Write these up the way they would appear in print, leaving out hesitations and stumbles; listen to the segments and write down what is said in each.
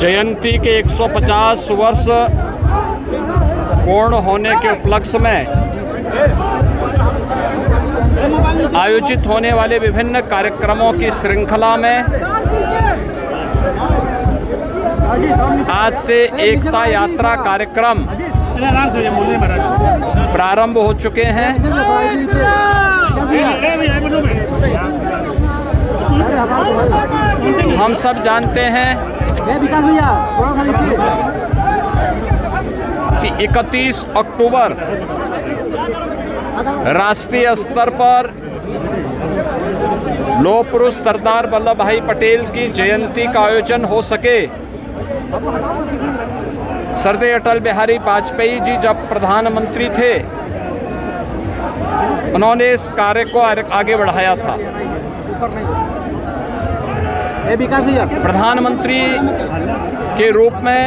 जयंती के 150 वर्ष पूर्ण होने के उपलक्ष्य में आयोजित होने वाले विभिन्न कार्यक्रमों की श्रृंखला में आज से एकता यात्रा कार्यक्रम प्रारंभ हो चुके हैं। हम सब जानते हैं कि 31 अक्टूबर राष्ट्रीय स्तर पर लौह पुरुष सरदार वल्लभ भाई पटेल की जयंती का आयोजन हो सके। श्रद्धेय अटल बिहारी वाजपेयी जी जब प्रधानमंत्री थे, उन्होंने इस कार्य को आगे बढ़ाया था। प्रधानमंत्री के रूप में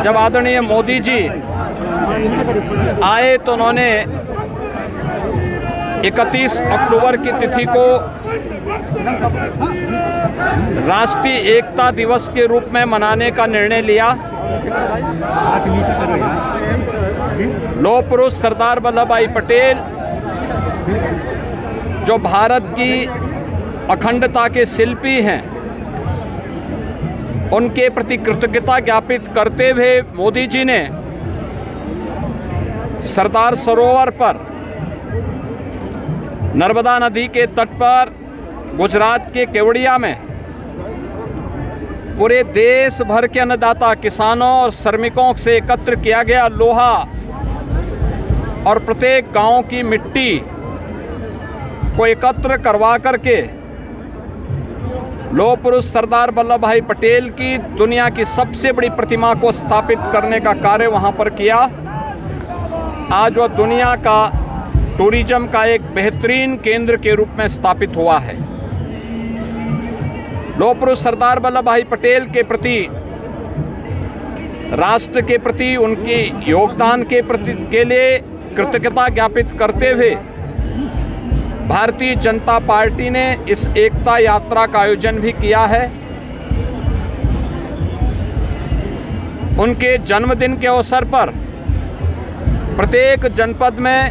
जब आदरणीय मोदी जी आए तो उन्होंने 31 अक्टूबर की तिथि को राष्ट्रीय एकता दिवस के रूप में मनाने का निर्णय लिया। लौह पुरुष सरदार वल्लभ भाई पटेल जो भारत की अखंडता के शिल्पी हैं, उनके प्रति कृतज्ञता ज्ञापित करते हुए मोदी जी ने सरदार सरोवर पर नर्मदा नदी के तट पर गुजरात के केवड़िया में पूरे देश भर के अन्नदाता किसानों और श्रमिकों से एकत्र किया गया लोहा और प्रत्येक गांव की मिट्टी को एकत्र करवा करके लौह पुरुष सरदार वल्लभ भाई पटेल की दुनिया की सबसे बड़ी प्रतिमा को स्थापित करने का कार्य वहां पर किया। आज वह दुनिया का टूरिज्म का एक बेहतरीन केंद्र के रूप में स्थापित हुआ है। लौह पुरुष सरदार वल्लभ भाई पटेल के प्रति, राष्ट्र के प्रति उनके योगदान के लिए कृतज्ञता ज्ञापित करते हुए भारतीय जनता पार्टी ने इस एकता यात्रा का आयोजन भी किया है। उनके जन्मदिन के अवसर पर प्रत्येक जनपद में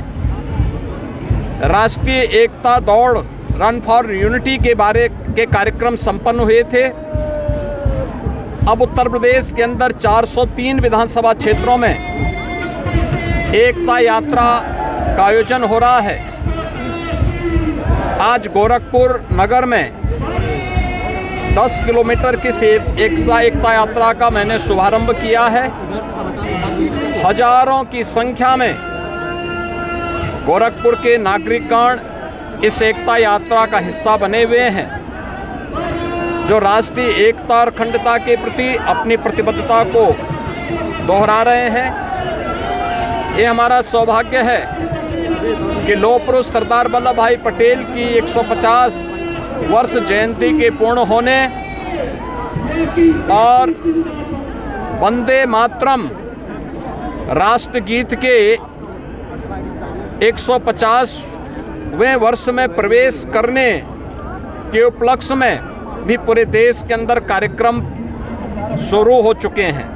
राष्ट्रीय एकता दौड़, रन फॉर यूनिटी के बारे के कार्यक्रम संपन्न हुए थे। अब उत्तर प्रदेश के अंदर 403 विधानसभा क्षेत्रों में एकता यात्रा का आयोजन हो रहा है। आज गोरखपुर नगर में 10 किलोमीटर की एकता यात्रा का मैंने शुभारंभ किया है। हजारों की संख्या में गोरखपुर के नागरिकगण इस एकता यात्रा का हिस्सा बने हुए हैं, जो राष्ट्रीय एकता और अखंडता के प्रति अपनी प्रतिबद्धता को दोहरा रहे हैं। ये हमारा सौभाग्य है कि लौह पुरुष सरदार वल्लभ भाई पटेल की 150 वर्ष जयंती के पूर्ण होने और वंदे मातरम राष्ट्रगीत के 150वें वर्ष में प्रवेश करने के उपलक्ष्य में भी पूरे देश के अंदर कार्यक्रम शुरू हो चुके हैं।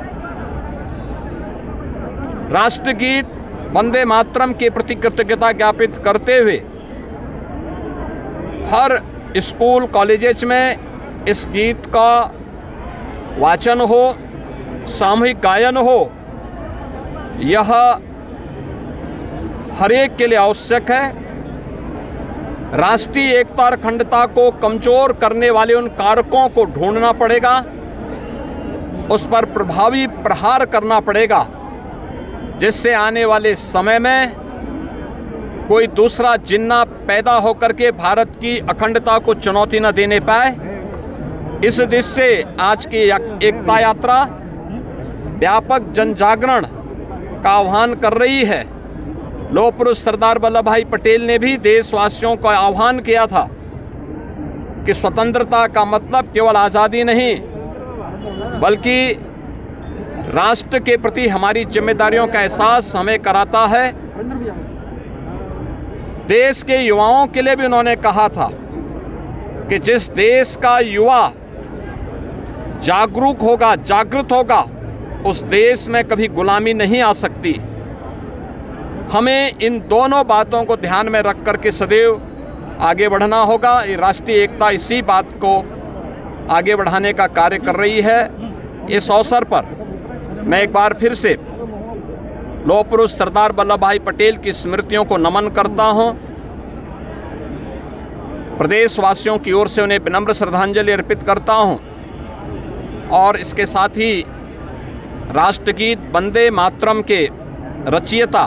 राष्ट्रगीत वंदे मातरम के प्रति कृतज्ञता ज्ञापित करते हुए हर स्कूल कॉलेजेस में इस गीत का वाचन हो, सामूहिक गायन हो, यह हर एक के लिए आवश्यक है। राष्ट्रीय एकता और अखंडता को कमजोर करने वाले उन कारकों को ढूंढना पड़ेगा, उस पर प्रभावी प्रहार करना पड़ेगा, जिससे आने वाले समय में कोई दूसरा जिन्ना पैदा होकर के भारत की अखंडता को चुनौती न देने पाए। इस दृष्टि से आज की एकता यात्रा व्यापक जन जागरण का आह्वान कर रही है। लौह पुरुष सरदार वल्लभ भाई पटेल ने भी देशवासियों का आह्वान किया था कि स्वतंत्रता का मतलब केवल आज़ादी नहीं, बल्कि राष्ट्र के प्रति हमारी जिम्मेदारियों का एहसास हमें कराता है। देश के युवाओं के लिए भी उन्होंने कहा था कि जिस देश का युवा जागरूक होगा, जागृत होगा, उस देश में कभी गुलामी नहीं आ सकती। हमें इन दोनों बातों को ध्यान में रख कर के सदैव आगे बढ़ना होगा। ये राष्ट्रीय एकता इसी बात को आगे बढ़ाने का कार्य कर रही है। इस अवसर पर मैं एक बार फिर से लौह पुरुष सरदार वल्लभ भाई पटेल की स्मृतियों को नमन करता हूं। प्रदेशवासियों की ओर से उन्हें विनम्र श्रद्धांजलि अर्पित करता हूं और इसके साथ ही राष्ट्रगीत वंदे मातरम के रचयिता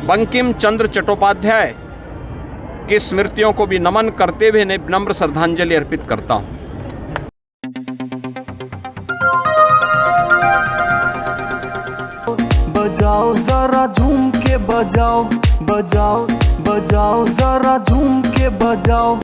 बंकिम चंद्र चट्टोपाध्याय की स्मृतियों को भी नमन करते हुए इन्हें विनम्र श्रद्धांजलि अर्पित करता हूं। बजाओ जरा झूम के बजाओ, बजाओ बजाओ जरा झूम के बजाओ।